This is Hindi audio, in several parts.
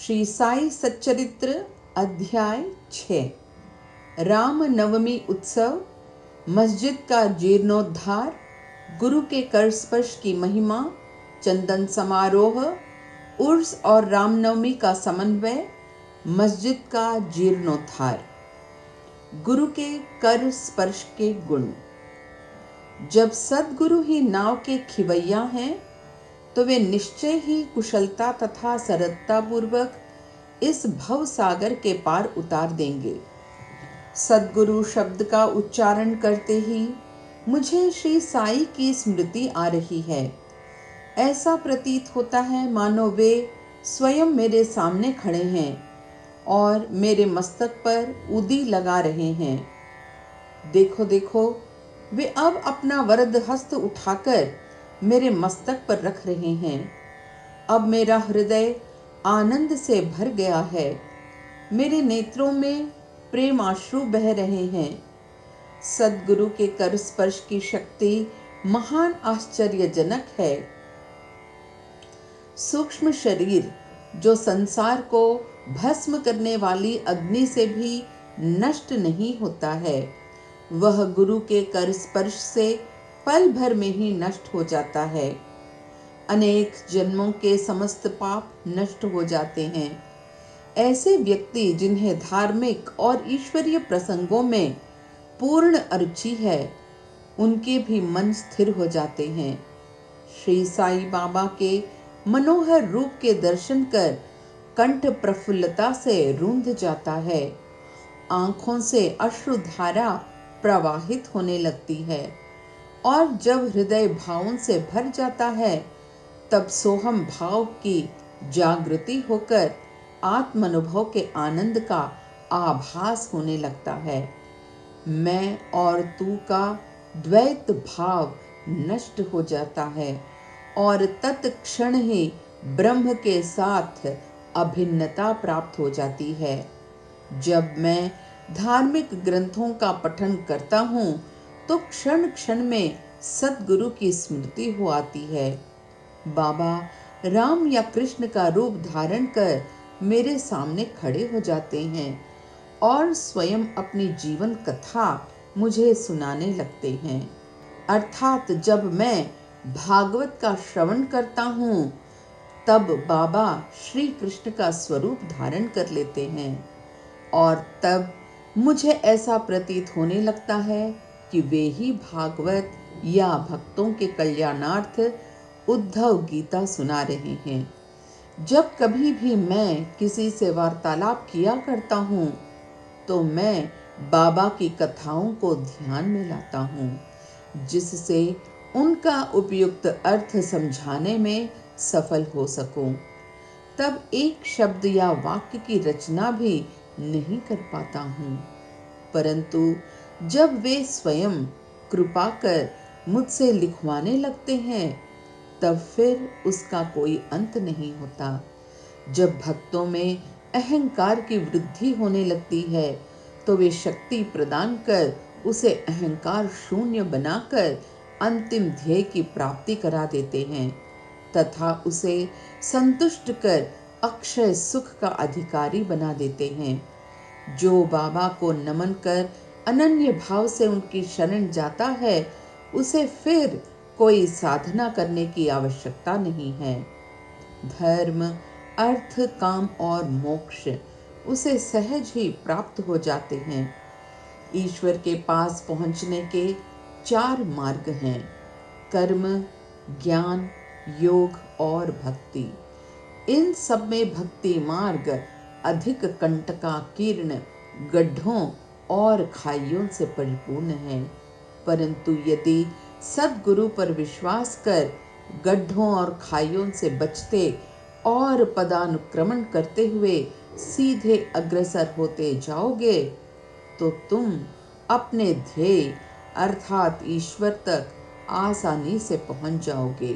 श्री साई सच्चरित्र अध्याय 6। राम नवमी उत्सव, मस्जिद का जीर्णोद्धार, गुरु के कर स्पर्श की महिमा, चंदन समारोह, उर्स और रामनवमी का समन्वय, मस्जिद का जीर्णोद्धार। गुरु के कर स्पर्श के गुण। जब सद्गुरु ही नाव के खिवैया हैं, तो वे निश्चय ही कुशलता तथा सरलता पूर्वक इस भव सागर के पार उतार देंगे। सद्गुरु शब्द का उच्चारण करते ही मुझे श्री साई की स्मृति आ रही है। ऐसा प्रतीत होता है मानो वे स्वयं मेरे सामने खड़े हैं और मेरे मस्तक पर उदी लगा रहे हैं। देखो देखो, वे अब अपना वरद हस्त उठाकर मेरे मस्तक पर रख रहे हैं। अब मेरा हृदय आनंद से भर गया है। मेरे नेत्रों में प्रेम आश्रु बह रहे हैं। सद्गुरु के कर स्पर्श की शक्ति महान आश्चर्यजनक है। सूक्ष्म शरीर जो संसार को भस्म करने वाली अग्नि से भी नष्ट नहीं होता है, वह गुरु के कर स्पर्श से पल भर में ही नष्ट हो जाता है। अनेक जन्मों के समस्त पाप नष्ट हो जाते हैं। ऐसे व्यक्ति जिन्हें धार्मिक और ईश्वरीय प्रसंगों में पूर्ण अरुचि है, उनके भी मन स्थिर हो जाते हैं। श्री साई बाबा के मनोहर रूप के दर्शन कर कंठ प्रफुल्लता से रूंध जाता है। आंखों से अश्रुधारा प्रवाहित होने लगती है और जब हृदय भावों से भर जाता है, तब सोहम भाव की जागृति होकर आत्मानुभव के आनंद का आभास होने लगता है। मैं और तू का द्वैत भाव नष्ट हो जाता है और तत्क्षण ही ब्रह्म के साथ अभिन्नता प्राप्त हो जाती है। जब मैं धार्मिक ग्रंथों का पठन करता हूँ, तो क्षण क्षण में सद्गुरु की स्मृति हो आती है। बाबा राम या कृष्ण का रूप धारण कर मेरे सामने खड़े हो जाते हैं और स्वयं अपनी जीवन कथा मुझे सुनाने लगते हैं। अर्थात जब मैं भागवत का श्रवण करता हूँ, तब बाबा श्री कृष्ण का स्वरूप धारण कर लेते हैं और तब मुझे ऐसा प्रतीत होने लगता है कि वे ही भागवत या भक्तों के कल्याणार्थ उद्धव गीता सुना रहे हैं। जब कभी भी मैं किसी से वार्तालाप किया करता हूँ, तो मैं बाबा की कथाओं को ध्यान में लाता हूँ, जिससे उनका उपयुक्त अर्थ समझाने में सफल हो सकूं। तब एक शब्द या वाक्य की रचना भी नहीं कर पाता हूँ, परंतु जब वे स्वयं कृपा कर मुझसे लिखवाने लगते हैं, तब फिर उसका कोई अंत नहीं होता। जब भक्तों में अहंकार की वृद्धि होने लगती है, तो वे शक्ति प्रदान कर उसे अहंकार शून्य बनाकर अंतिम ध्येय की प्राप्ति करा देते हैं तथा उसे संतुष्ट कर अक्षय सुख का अधिकारी बना देते हैं। जो बाबा को नमन कर अनन्य भाव से उनकी शरण जाता है, उसे फिर कोई साधना करने की आवश्यकता नहीं है। धर्म, अर्थ, काम और मोक्ष उसे सहज ही प्राप्त हो जाते हैं। ईश्वर के पास पहुंचने के 4 मार्ग हैं: कर्म, ज्ञान, योग और भक्ति। इन सब में भक्ति मार्ग अधिक कंटकाकीर्ण, गड्ढों और खाइयों से परिपूर्ण है। परंतु यदि सद्गुरु पर विश्वास कर गड्ढों और खाइयों से बचते और पदानुक्रमण करते हुए सीधे अग्रसर होते जाओगे, तो तुम अपने ध्येय अर्थात ईश्वर तक आसानी से पहुंच जाओगे।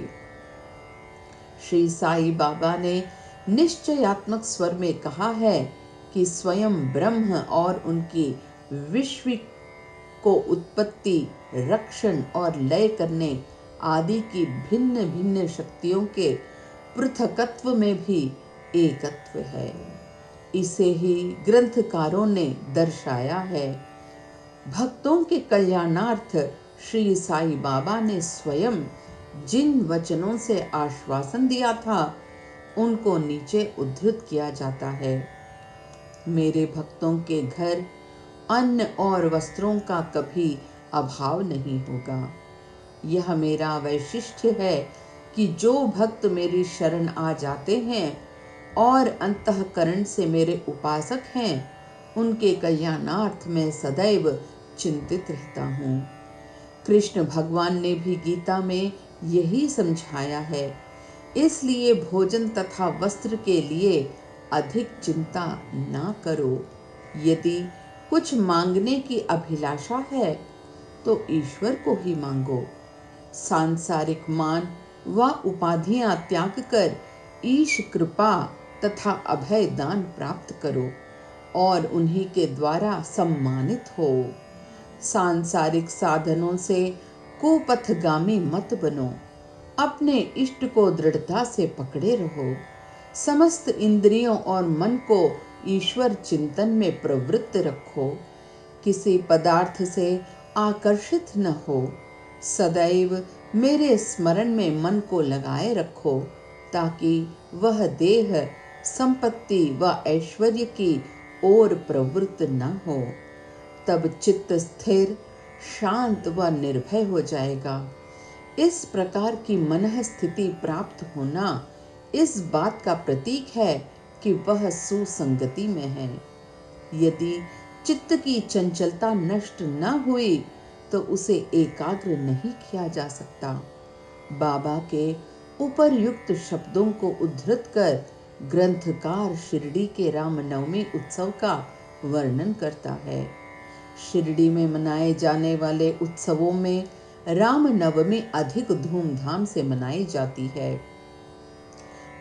श्री साई बाबा ने निश्चयात्मक स्वर में कहा है कि स्वयं ब्रह्म और उनकी विश्व को उत्पत्ति, रक्षण और लय करने आदि की भिन्न भिन्न शक्तियों के पृथकत्व में भी एकत्व है। इसे ही ग्रंथकारों ने दर्शाया है। भक्तों के कल्याणार्थ श्री साईं बाबा ने स्वयं जिन वचनों से आश्वासन दिया था, उनको नीचे उद्धृत किया जाता है। मेरे भक्तों के घर अन्न और वस्त्रों का कभी अभाव नहीं होगा। यह मेरा वैशिष्ट्य है कि जो भक्त मेरी शरण आ जाते हैं और अंतःकरण से मेरे उपासक हैं, उनके कल्याणार्थ मैं सदैव चिंतित रहता हूँ। कृष्ण भगवान ने भी गीता में यही समझाया है। इसलिए भोजन तथा वस्त्र के लिए अधिक चिंता ना करो। यदि कुछ मांगने की अभिलाषा है तो ईश्वर को ही मांगो। सांसारिक मान व उपाधियां त्याग कर ईश कृपा तथा अभय दान प्राप्त करो और उन्हीं के द्वारा सम्मानित हो। सांसारिक साधनों से कुपथगामी मत बनो। अपने इष्ट को दृढ़ता से पकड़े रहो। समस्त इंद्रियों और मन को ईश्वर चिंतन में प्रवृत्त रखो। किसी पदार्थ से आकर्षित न हो। सदैव मेरे स्मरण में मन को लगाए रखो, ताकि वह देह, संपत्ति व ऐश्वर्य की ओर प्रवृत्त न हो। तब चित्त स्थिर, शांत व निर्भय हो जाएगा। इस प्रकार की मनः स्थिति प्राप्त होना इस बात का प्रतीक है कि वह सुसंगति में है। यदि चित्त की चंचलता नष्ट न हुई तो उसे एकाग्र नहीं किया जा सकता। बाबा के उपर्युक्त शब्दों को उद्धृत कर ग्रंथकार शिरडी के रामनवमी उत्सव का वर्णन करता है। शिरडी में मनाए जाने वाले उत्सवों में रामनवमी अधिक धूमधाम से मनाई जाती है।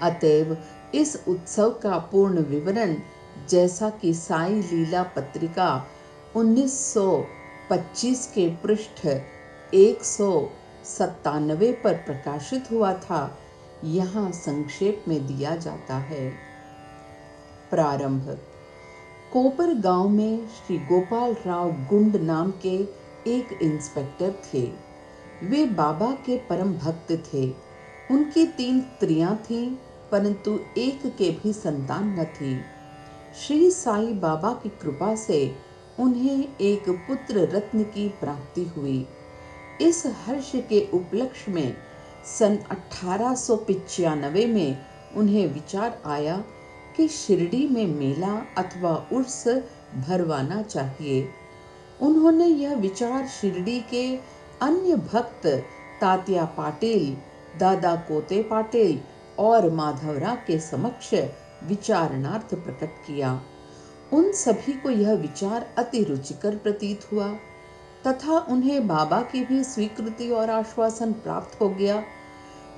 अतएव इस उत्सव का पूर्ण विवरण, जैसा कि साई लीला पत्रिका 1925 के पृष्ठ 197 पर प्रकाशित हुआ था, यहाँ संक्षेप में दिया जाता है। प्रारंभ। कोपर गांव में श्री गोपाल राव गुंड नाम के एक इंस्पेक्टर थे। वे बाबा के परम भक्त थे। उनकी 3 स्त्रियां थीं, परंतु एक के भी संतान न थी। श्री साईं बाबा की कृपा से उन्हें एक पुत्र रत्न की प्राप्ति हुई। इस हर्ष के उपलक्ष्य में सन 1895 में उन्हें विचार आया कि शिरडी में मेला अथवा उर्स भरवाना चाहिए। उन्होंने यह विचार शिरडी के अन्य भक्त तात्या पाटिल, दादा कोते पाटिल और माधवराव के समक्ष विचारणार्थ प्रकट किया। उन सभी को यह विचार अति रुचिकर प्रतीत हुआ तथा उन्हें बाबा की भी स्वीकृति और आश्वासन प्राप्त हो गया।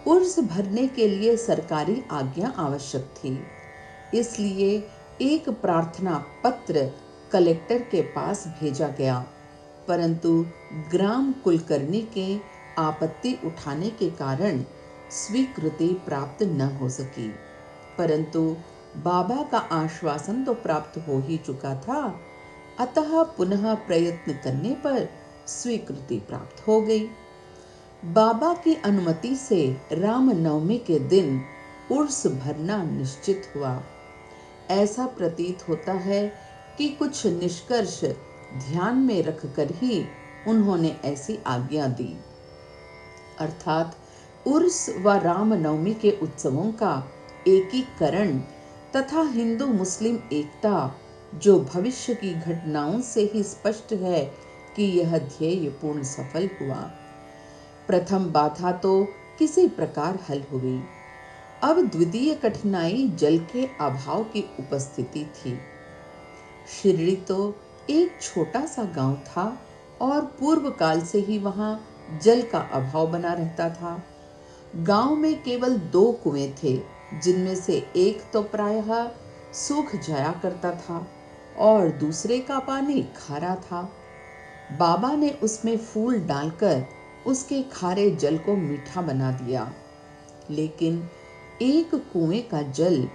उर्स भरने के लिए सरकारी आज्ञा आवश्यक थी, इसलिए एक प्रार्थना पत्र कलेक्टर के पास भेजा गया, परंतु ग्राम कुलकर्णी के आपत्ति उठाने के कारण स्वीकृति प्राप्त न हो सकी। परंतु बाबा का आश्वासन तो प्राप्त हो ही चुका था, अतः पुनः प्रयत्न करने पर स्वीकृति प्राप्त हो गई। बाबा की अनुमति से रामनवमी के दिन उर्स भरना निश्चित हुआ। ऐसा प्रतीत होता है कि कुछ निष्कर्ष ध्यान में रखकर ही उन्होंने ऐसी आज्ञा दी, अर्थात उर्स व रामनवमी के उत्सवों का एकीकरण तथा हिंदू मुस्लिम एकता, जो भविष्य की घटनाओं से ही स्पष्ट है कि यह ध्येय पूर्ण सफल हुआ। प्रथम बाधा तो किसी प्रकार हल हुई। अब द्वितीय कठिनाई जल के अभाव की उपस्थिति थी। शिरडी तो एक छोटा सा गांव था और पूर्व काल से ही वहां जल का अभाव बना रहता था। गांव में केवल 2 कुएं थे, जिनमें से एक तो प्रायः सूख जाया करता था और दूसरे का पानी खारा था। बाबा ने उसमें फूल डालकर उसके खारे जल को मीठा बना दिया, लेकिन एक कुएं का जल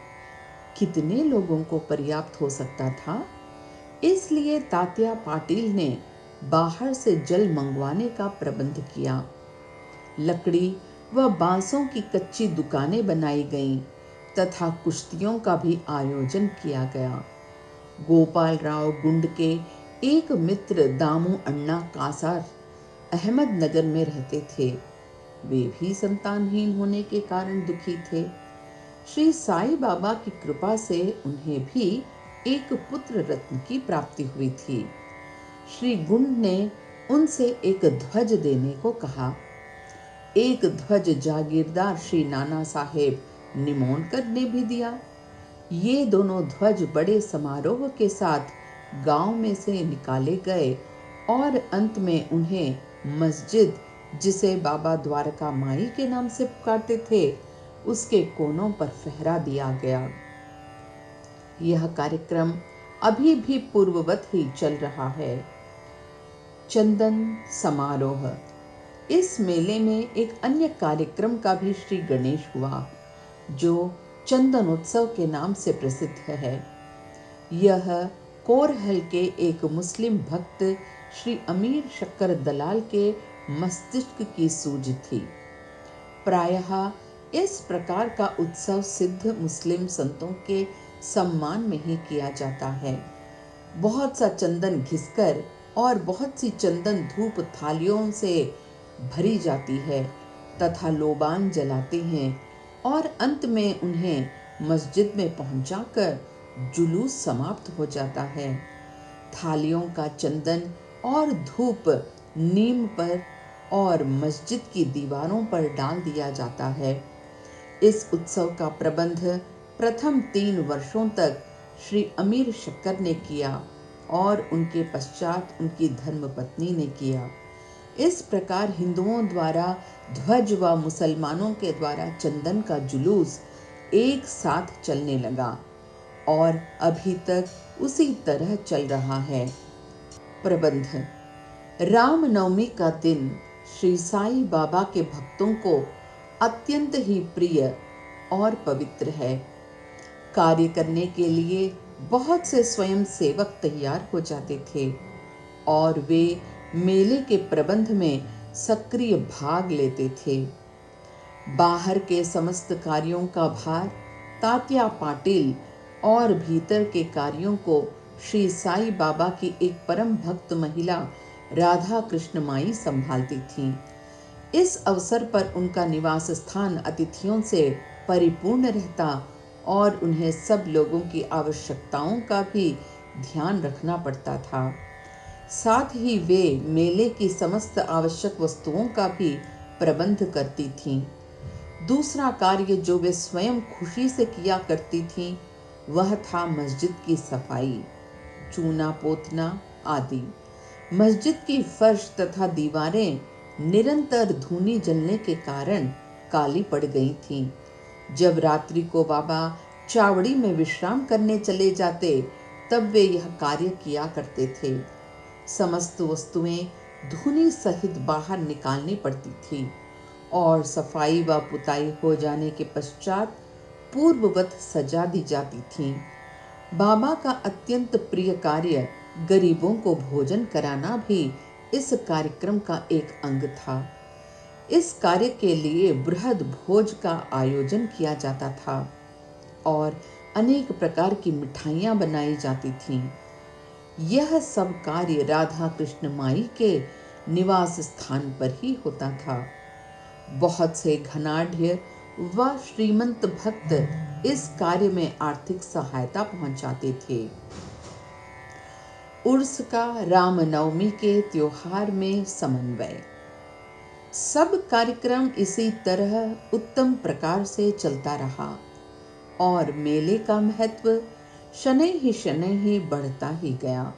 कितने लोगों को पर्याप्त हो सकता था? इसलिए तात्या पाटिल ने बाहर से जल मंगवाने का प्रबंध किया। लकड़ी व बांसों की कच्ची दुकानें बनाई गईं तथा कुश्तियों का भी आयोजन किया गया। गोपाल राव गुंड के एक मित्र दामू अण्णा कासार अहमदनगर में रहते थे। वे भी संतानहीन होने के कारण दुखी थे। श्री साईं बाबा की कृपा से उन्हें भी एक पुत्र रत्न की प्राप्ति हुई थी। श्री गुंड ने उनसे एक ध्वज देने को कहा। एक ध्वज जागीरदार श्री नाना साहेब निमोणकर ने भी दिया। ये दोनों ध्वज बड़े समारोह के साथ गांव में से निकाले गए और अंत में उन्हें मस्जिद, जिसे बाबा द्वारका माई के नाम से पुकारते थे, उसके कोनों पर फहरा दिया गया। यह कार्यक्रम अभी भी पूर्ववत ही चल रहा है। चंदन समारोह। इस मेले में एक अन्य कार्यक्रम का भी श्री गणेश हुआ, जो चंदन उत्सव के नाम से प्रसिद्ध है। यह कोरहल के एक मुस्लिम भक्त श्री अमीर शक्कर दलाल के मस्तिष्क की सूझ थी। प्रायः इस प्रकार का उत्सव सिद्ध मुस्लिम संतों के सम्मान में ही किया जाता है। बहुत सा चंदन घिसकर और बहुत सी चंदन धूप थालियों से भरी जाती है तथा लोबान जलाते हैं और अंत में उन्हें मस्जिद में पहुंचाकर जुलूस समाप्त हो जाता है। थालियों का चंदन और धूप नीम पर और मस्जिद की दीवारों पर डाल दिया जाता है। इस उत्सव का प्रबंध प्रथम 3 वर्षों तक श्री अमीर शक्कर ने किया और उनके पश्चात उनकी धर्मपत्नी ने किया। इस प्रकार हिंदुओं द्वारा ध्वज व मुसलमानों के द्वारा चंदन का जुलूस एक साथ चलने लगा और अभी तक उसी तरह चल रहा है। प्रबंध। रामनवमी का दिन श्री साईं बाबा के भक्तों को अत्यंत ही प्रिय और पवित्र है। कार्य करने के लिए बहुत से स्वयं सेवक तैयार हो जाते थे और वे मेले के प्रबंध में सक्रिय भाग लेते थे। बाहर के समस्त कार्यों का भार तात्या पाटिल और भीतर के कार्यों को श्री साईं बाबा की एक परम भक्त महिला राधा कृष्ण माई संभालती थीं। इस अवसर पर उनका निवास स्थान अतिथियों से परिपूर्ण रहता और उन्हें सब लोगों की आवश्यकताओं का भी ध्यान रखना पड़ता था। साथ ही वे मेले की समस्त आवश्यक वस्तुओं का भी प्रबंध करती थीं। दूसरा कार्य जो वे स्वयं खुशी से किया करती थीं, वह था मस्जिद की सफाई, चूना पोतना आदि। मस्जिद की फर्श तथा दीवारें निरंतर धूनी जलने के कारण काली पड़ गई थीं। जब रात्रि को बाबा चावड़ी में विश्राम करने चले जाते, तब वे यह कार्य किया करते थे। समस्त वस्तुएं धूनी सहित बाहर निकालनी पड़ती थी और सफाई व पुताई हो जाने के पश्चात पूर्ववत सजा दी जाती थी। बाबा का अत्यंत प्रिय कार्य गरीबों को भोजन कराना भी इस कार्यक्रम का एक अंग था। इस कार्य के लिए बृहद भोज का आयोजन किया जाता था और अनेक प्रकार की मिठाइयाँ बनाई जाती थीं। यह सब कार्य राधा कृष्ण माई के निवास स्थान पर ही होता था। बहुत से घनाढ्य व श्रीमंत भक्त इस कार्य में आर्थिक सहायता पहुंचाते थे। उर्स का रामनवमी के त्योहार में समन्वय। सब कार्यक्रम इसी तरह उत्तम प्रकार से चलता रहा और मेले का महत्व शनै ही बढ़ता ही गया।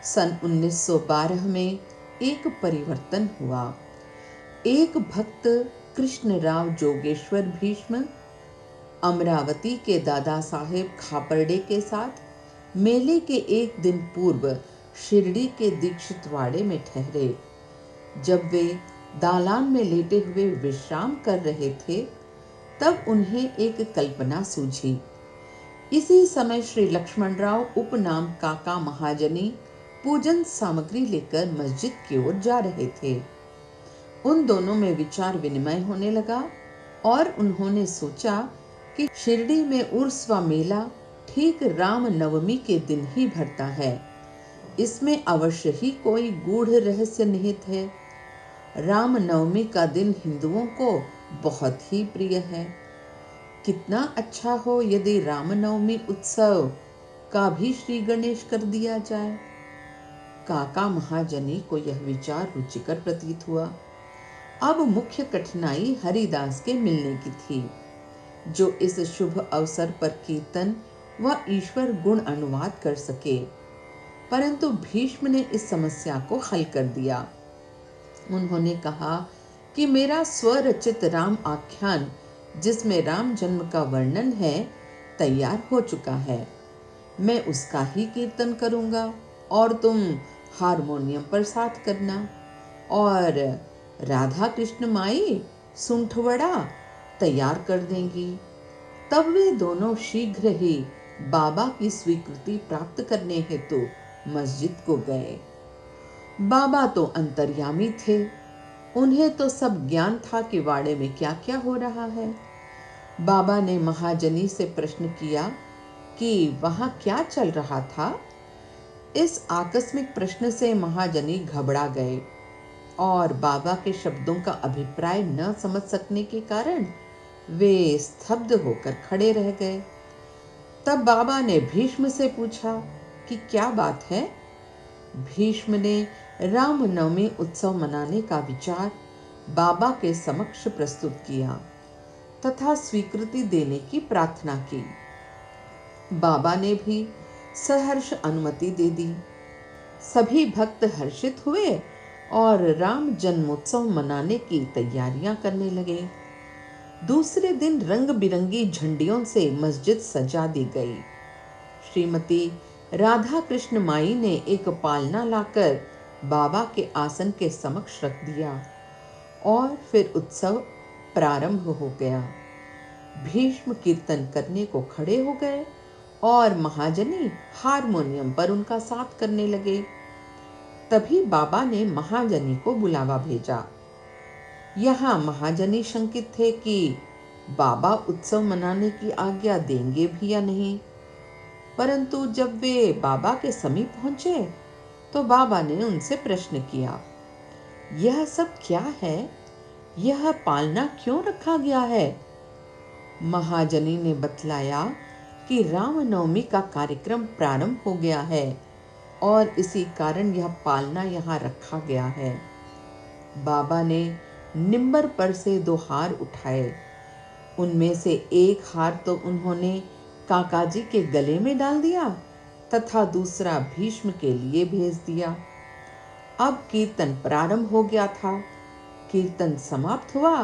सन 1912 में एक परिवर्तन हुआ। एक भक्त कृष्णराव जोगेश्वर भीष्म अमरावती के दादा साहेब खापर्डे के साथ मेले के एक दिन पूर्व शिरडी के दीक्षितवाड़े में ठहरे। जब वे दालान में लेटे हुए विश्राम कर रहे थे, तब उन्हें एक कल्पना सूझी। इसी समय श्री लक्ष्मणराव उपनाम काका महाजनी पूजन सामग्री लेकर मस्जिद की ओर जा रहे थे। उन दोनों में विचार विनिमय होने लगा और उन्होंने सोचा कि शिरडी में उर्स व मेला ठीक राम नवमी के दिन ही भरता है। इसमें अवश्य ही कोई गूढ़ रहस्य निहित है। राम नवमी का दिन हिंदुओं को बहुत ही प्रिय है। कितना अच्छा हो यदि रामनवमी उत्सव का भी श्री गणेश कर दिया जाए। काका महाजनी को यह विचार रुचिकर प्रतीत हुआ। अब मुख्य कठिनाई हरिदास के मिलने की थी, जो इस शुभ अवसर पर कीर्तन व ईश्वर गुण अनुवाद कर सके। परंतु भीष्म ने इस समस्या को हल कर दिया। उन्होंने कहा कि मेरा स्वरचित राम आख्यान, जिसमें राम जन्म का वर्णन है, तैयार हो चुका है। मैं उसका ही कीर्तन करूंगा और तुम हारमोनियम पर साथ करना, और राधा कृष्ण माई सुंठवड़ा तैयार कर देंगी। तब वे दोनों शीघ्र ही बाबा की स्वीकृति प्राप्त करने हेतु मस्जिद को गए। बाबा तो अंतर्यामी थे। उन्हें तो सब ज्ञान था कि वाड़े में क्या क्या हो रहा है। बाबा ने महाजनी से प्रश्न किया कि वहां क्या चल रहा था। इस आकस्मिक प्रश्न से महाजनी घबरा गए और बाबा के शब्दों का अभिप्राय न समझ सकने के कारण वे स्तब्ध होकर खड़े रह गए। तब बाबा ने भीष्म से पूछा कि क्या बात है। भीष्म ने रामनवमी उत्सव मनाने का विचार बाबा के समक्ष प्रस्तुत किया तथा स्वीकृति देने की प्रार्थना की। बाबा ने भी सहर्ष अनुमति दे दी। सभी भक्त हर्षित हुए और राम जन्मोत्सव मनाने की तैयारियां करने लगे। दूसरे दिन रंग बिरंगी झंडियों से मस्जिद सजा दी गई। श्रीमती राधा कृष्ण माई ने एक पालना लाकर बाबा के आसन के समक्ष रख दिया और फिर उत्सव प्रारंभ हो गया। भीष्म कीर्तन करने को खड़े हो गए और महाजनी हारमोनियम पर उनका साथ करने लगे। तभी बाबा ने महाजनी को बुलावा भेजा। यहाँ महाजनी शंकित थे कि बाबा उत्सव मनाने की आज्ञा देंगे भी या नहीं। परंतु जब वे बाबा के समीप पहुंचे तो बाबा ने उनसे प्रश्न किया, यह सब क्या है? यह पालना क्यों रखा गया है? महाजनी ने बतलाया कि रामनवमी का कार्यक्रम प्रारंभ हो गया है और इसी कारण यह पालना यहाँ रखा गया है। बाबा ने निम्बर पर से 2 हार उठाए। उनमें से एक हार तो उन्होंने काकाजी के गले में डाल दिया तथा दूसरा भीष्म के लिए भेज दिया। अब कीर्तन प्रारंभ हो गया था। कीर्तन समाप्त हुआ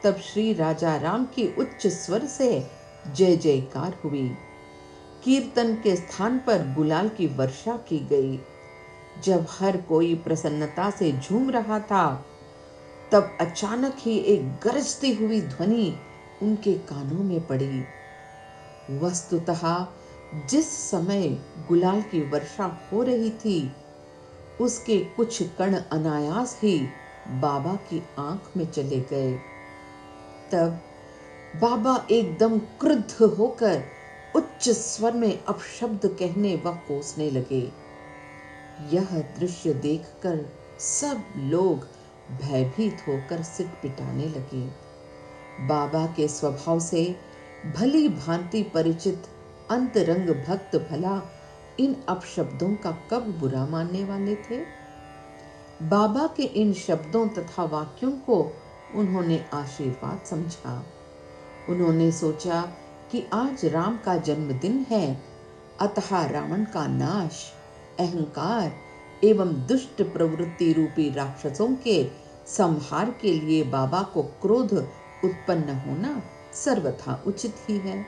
तब श्री राजा राम की उच्च स्वर से जय जयकार हुई। कीर्तन के स्थान पर गुलाल की वर्षा की गई। जब हर कोई प्रसन्नता से झूम रहा था, तब अचानक ही एक गरजती हुई ध्वनि उनके कानों में पड़ी। वस्तुतः जिस समय गुलाल की वर्षा हो रही थी, उसके कुछ कण अनायास ही बाबा की आंख में चले गए। तब बाबा एकदम क्रुद्ध होकर उच्च स्वर में अपशब्द कहने व कोसने लगे। यह दृश्य देखकर सब लोग भयभीत होकर सिर पिटाने लगे। बाबा के स्वभाव से भली भांति परिचित अंतरंग भक्त भला इन अपशब्दों का कब बुरा मानने वाले थे। बाबा के इन शब्दों तथा वाक्यों को उन्होंने आशीर्वाद समझा। उन्होंने सोचा कि आज राम का जन्मदिन है, अतः रावण का नाश, अहंकार एवं दुष्ट प्रवृत्ति रूपी राक्षसों के संहार के लिए बाबा को क्रोध उत्पन्न होना सर्वथा उचित ही है।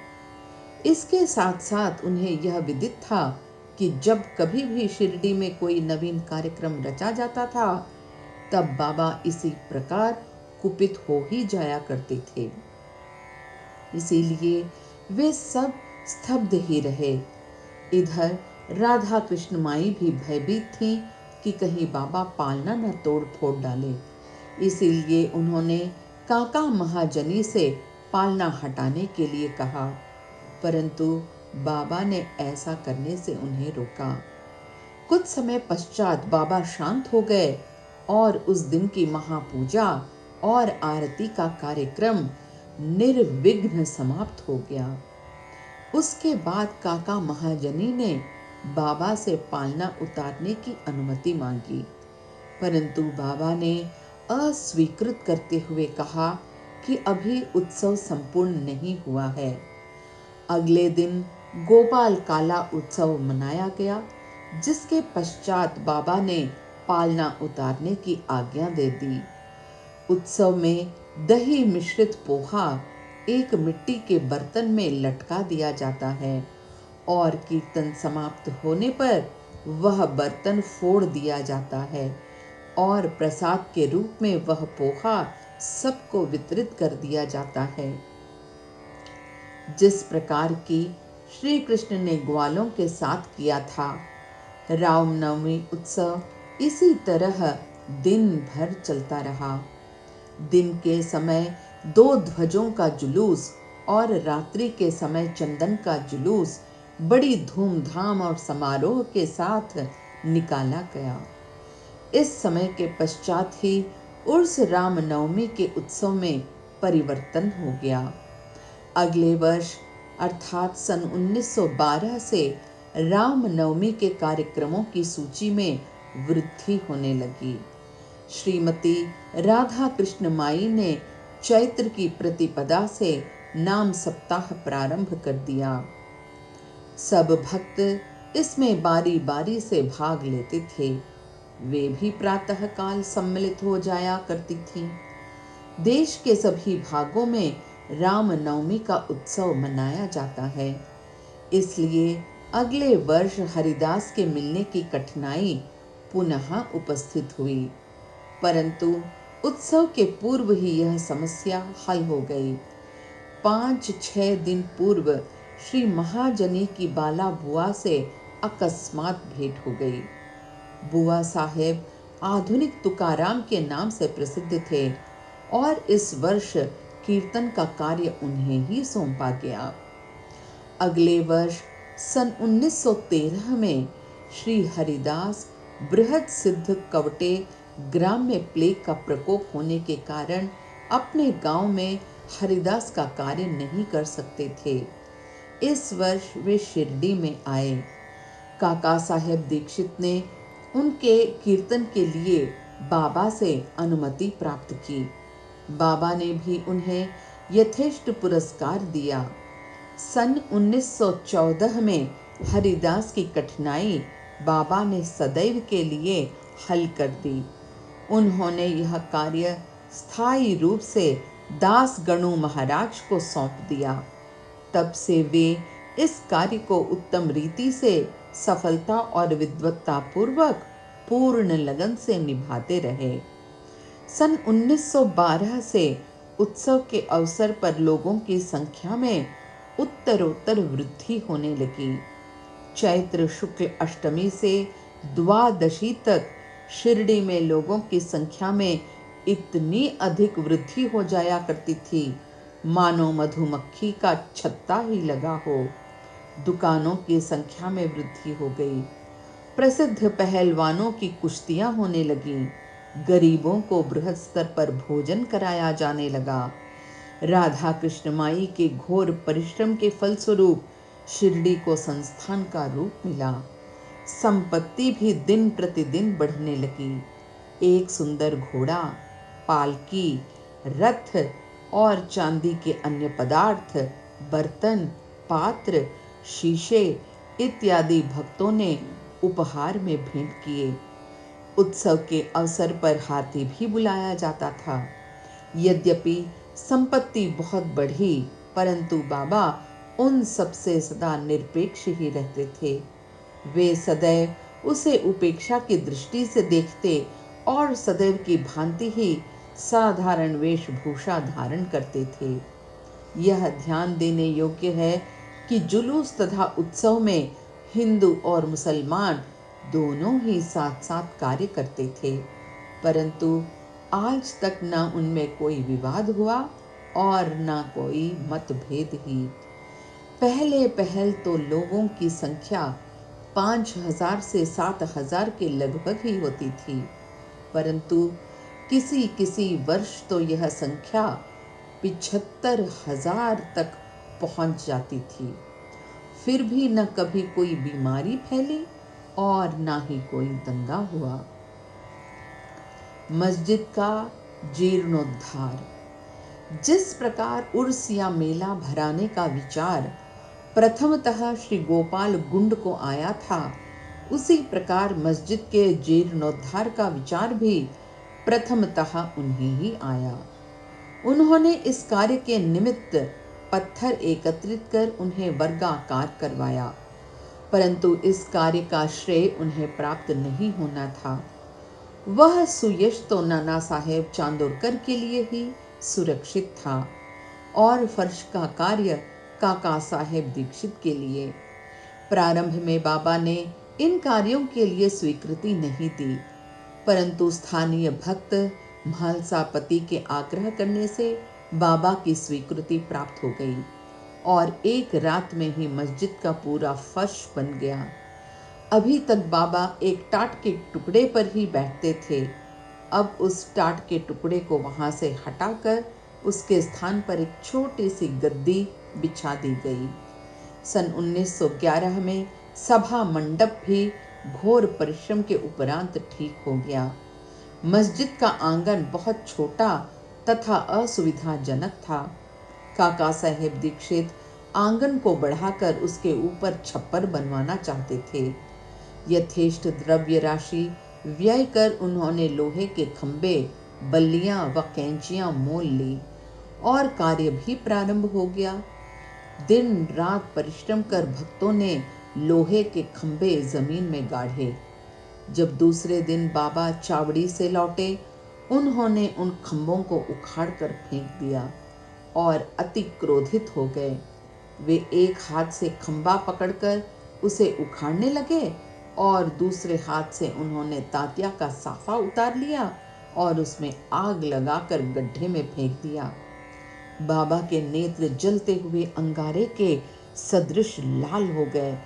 इसके साथ साथ उन्हें यह विदित था कि जब कभी भी शिरडी में कोई नवीन कार्यक्रम रचा जाता था, तब बाबा इसी प्रकार कुपित हो ही जाया करते थे। इसीलिए वे सब स्तब्ध ही रहे। इधर राधा कृष्ण माई भी भयभीत थी कि कहीं बाबा पालना न तोड़ फोड़ डाले। इसीलिए उन्होंने काका महाजनी से पालना हटाने के लिए कहा, परंतु बाबा ने ऐसा करने से उन्हें रोका। कुछ समय पश्चात बाबा शांत हो गए और उस दिन की महापूजा और आरती का कार्यक्रम निर्विघ्न समाप्त हो गया। उसके बाद काका महाजनी ने बाबा से पालना उतारने की अनुमति मांगी, परंतु बाबा ने अस्वीकृत करते हुए कहा कि अभी उत्सव संपूर्ण नहीं हुआ है। अगले दिन गोपाल काला उत्सव मनाया गया, जिसके पश्चात बाबा ने पालना उतारने की आज्ञा दे दी। उत्सव में दही मिश्रित पोहा एक मिट्टी के बर्तन में लटका दिया जाता है और कीर्तन समाप्त होने पर वह बर्तन फोड़ दिया जाता है और प्रसाद के रूप में वह पोहा सबको वितरित कर दिया जाता है। जिस प्रकार की श्री कृष्ण ने ग्वालों के साथ किया था, रामनवमी उत्सव इसी तरह दिन भर चलता रहा। दिन के समय 2 ध्वजों का जुलूस और रात्रि के समय चंदन का जुलूस बड़ी धूमधाम और समारोह के साथ निकाला गया। इस समय के पश्चात ही उर्स रामनवमी के उत्सव में परिवर्तन हो गया। अगले वर्ष अर्थात सन 1912 से रामनवमी के कार्यक्रमों की सूची में वृद्धि होने लगी। श्रीमती राधा कृष्ण माई ने चैत्र की प्रतिपदा से नाम सप्ताह प्रारंभ कर दिया। सब भक्त इसमें बारी बारी से भाग लेते थे। वे भी प्रातः काल सम्मिलित हो जाया करती थीं। देश के सभी भागों में रामनवमी का उत्सव मनाया जाता है। इसलिए अगले वर्ष हरिदास के मिलने की कठिनाई पुनः उपस्थित हुई, परंतु उत्सव के पूर्व ही यह समस्या हल हो गई। 5-6 दिन पूर्व श्री महाजनी की बाला बुआ से अकस्मात भेंट हो गई। बुआ साहेब आधुनिक तुकाराम के नाम से प्रसिद्ध थे और इस वर्ष कीर्तन का कार्य उन्हें ही सौंपा गया। अगले वर्ष सन 1913 में श्री हरिदास बृहद सिद्ध कवटे ग्राम में प्लेग का प्रकोप होने के कारण अपने गांव में हरिदास का कार्य नहीं कर सकते थे। इस वर्ष वे शिरडी में आए। काका साहेब दीक्षित ने उनके कीर्तन के लिए बाबा से अनुमति प्राप्त की। बाबा ने भी उन्हें यथेष्ट पुरस्कार दिया। सन 1914 में हरिदास की कठिनाई बाबा ने सदैव के लिए हल कर दी। उन्होंने यह कार्य स्थायी रूप से दास गणु महाराज को सौंप दिया। तब से वे इस कार्य को उत्तम रीति से सफलता और विद्वत्ता पूर्वक पूर्ण लगन से निभाते रहे। सन 1912 से उत्सव के अवसर पर लोगों की संख्या में उत्तरोत्तर वृद्धि होने लगी। चैत्र शुक्ल अष्टमी से द्वादशी तक शिरडी में लोगों की संख्या में इतनी अधिक वृद्धि हो जाया करती थी, मानो मधुमक्खी का छत्ता ही लगा हो। दुकानों की संख्या में वृद्धि हो गई। प्रसिद्ध पहलवानों की कुश्तियां होने लगीं। गरीबों को बृहद स्तर पर भोजन कराया जाने लगा। राधा कृष्ण माई के घोर परिश्रम के फलस्वरूप शिरडी को संस्थान का रूप मिला। संपत्ति भी दिन प्रतिदिन बढ़ने लगी। एक सुंदर घोड़ा, पालकी, रथ और चांदी के अन्य पदार्थ, बर्तन, पात्र, शीशे इत्यादि भक्तों ने उपहार में भेंट किए। उत्सव के अवसर पर हाथी भी बुलाया जाता था। यद्यपि संपत्ति बहुत बढ़ी, परंतु बाबा उन सबसे सदा निरपेक्ष ही रहते थे। वे सदैव उसे उपेक्षा की दृष्टि से देखते और सदैव की भांति ही साधारण वेशभूषा धारण करते थे। यह ध्यान देने योग्य है कि जुलूस तथा उत्सव में हिंदू और मुसलमान दोनों ही साथ साथ कार्य करते थे, परंतु आज तक न उनमें कोई विवाद हुआ और न कोई मतभेद ही। पहले पहल तो लोगों की संख्या 5,000 से 7,000 के लगभग ही होती थी, परंतु किसी किसी वर्ष तो यह संख्या 75,000 तक पहुंच जाती थी। फिर भी न कभी कोई बीमारी फैली और न ही कोई दंगा हुआ। मस्जिद का जीर्णोद्धार। जिस प्रकार उर्स या मेला भराने का विचार प्रथमतः श्री गोपाल गुंड को आया था, उसी प्रकार मस्जिद के जीर्णोद्धार का विचार भी प्रथमतः उन्हें ही आया। उन्होंने इस कार्य के निमित्त पत्थर एकत्रित कर उन्हें वर्गाकार करवाया, परंतु इस कार्य का श्रेय उन्हें प्राप्त नहीं होना था। वह सुयश तो नाना साहेब चांदोरकर के लिए ही सुरक्षित था और फर्श का कार्य काका साहेब दीक्षित के लिए। प्रारंभ में बाबा ने इन कार्यों के लिए स्वीकृति नहीं दी, परंतु स्थानीय भक्त म्हालसापति के आग्रह करने से बाबा की स्वीकृति प्राप्त हो गई और एक रात में ही मस्जिद का पूरा फर्श बन गया। अभी तक बाबा एक टाट के टुकड़े पर ही बैठते थे, अब उस टाट के टुकड़े को वहां से हटाकर उसके स्थान पर एक छोटी सी गद्दी बिछा दी गई। सन 1911 में सभा मंडप भी घोर परिश्रम के उपरांत ठीक हो गया। मस्जिद का आंगन बहुत छोटा तथा असुविधाजनक था। काका साहेब दीक्षित आंगन को बढ़ाकर उसके ऊपर छप्पर बनवाना चाहते थे। यथेष्ट द्रव्य राशि व्यय कर उन्होंने लोहे के खंबे, बल्लियां व कैंचियां मोल ली और कार्य भी प्रारंभ हो गया। दिन रात परिश्रम कर भक्तों ने लोहे के खंबे जमीन में गाढ़े। जब दूसरे दिन बाबा चावड़ी से लौटे, उन्होंने उन खंभों को उखाड़ कर फेंक दिया और अति क्रोधित हो गए। वे एक हाथ से खंबा पकड़कर उसे उखाड़ने लगे और दूसरे हाथ से उन्होंने तात्या का साफा उतार लिया और उसमें आग लगाकर गड्ढे में फेंक दिया। बाबा के नेत्र जलते हुए अंगारे के सदृश लाल हो गए।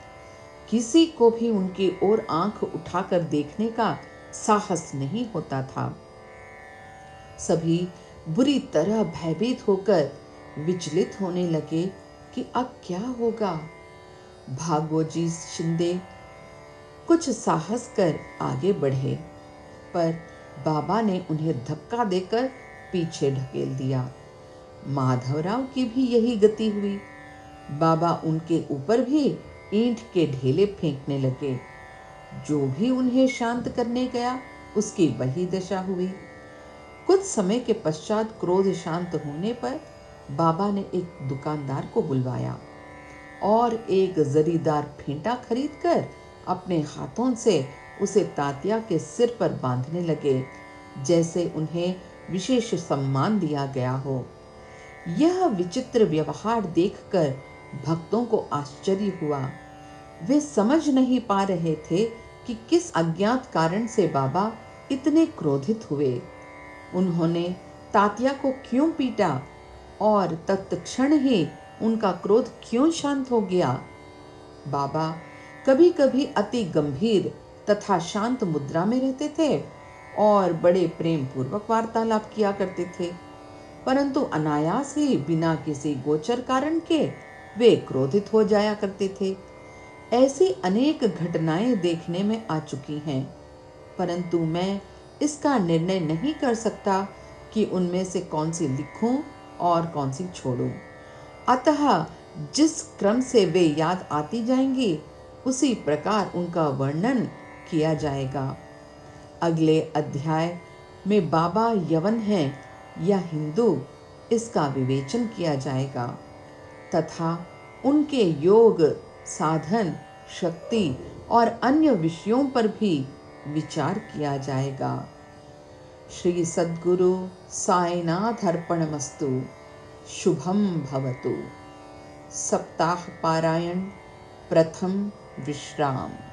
किसी को भी उनकी ओर आंख उठाकर देखने का साहस नहीं होता था। सभी बुरी तरह भयभीत होकर विचलित होने लगे कि अब क्या होगा। भागोजी शिंदे कुछ साहस कर आगे बढ़े, पर बाबा ने उन्हें धक्का देकर पीछे ढकेल दिया। माधवराव की भी यही गति हुई। बाबा उनके ऊपर भी ईंट के ढेले फेंकने लगे। जो भी उन्हें शांत करने गया, उसकी वही दशा हुई। कुछ समय के पश्चात क्रोध शांत होने पर बाबा ने एक दुकानदार को बुलवाया और एक जरीदार फेंटा खरीदकर अपने हाथों से उसे तात्या के सिर पर बांधने लगे, जैसे उन्हें विशेष सम्मान दिया गया हो। यह विचित्र व्यवहार देखकर भक्तों को आश्चर्य हुआ। वे समझ नहीं पा रहे थे कि किस अज्ञात कारण से बाबा इतने क्रोधित हुए। उन्होंने तात्या को क्यों पीटा और तत्क्षण ही उनका क्रोध क्यों शांत हो गया। बाबा कभी कभी अति गंभीर तथा शांत मुद्रा में रहते थे और बड़े प्रेम पूर्वक वार्तालाप किया करते थे, परंतु अनायास ही बिना किसी गोचर कारण के वे क्रोधित हो जाया करते थे। ऐसी अनेक घटनाएं देखने में आ चुकी हैं, परंतु मैं इसका निर्णय नहीं कर सकता कि उनमें से कौन सी लिखूं और कौन सी छोड़ूं। अतः जिस क्रम से वे याद आती जाएंगी, उसी प्रकार उनका वर्णन किया जाएगा। अगले अध्याय में बाबा यवन हैं या हिंदू, इसका विवेचन किया जाएगा तथा उनके योग, साधन, शक्ति और अन्य विषयों पर भी विचार किया जाएगा। श्री सद्गुरु साईनाथ अर्पणमस्तु। शुभम भवतु। सप्ताह पारायण, प्रथम विश्राम।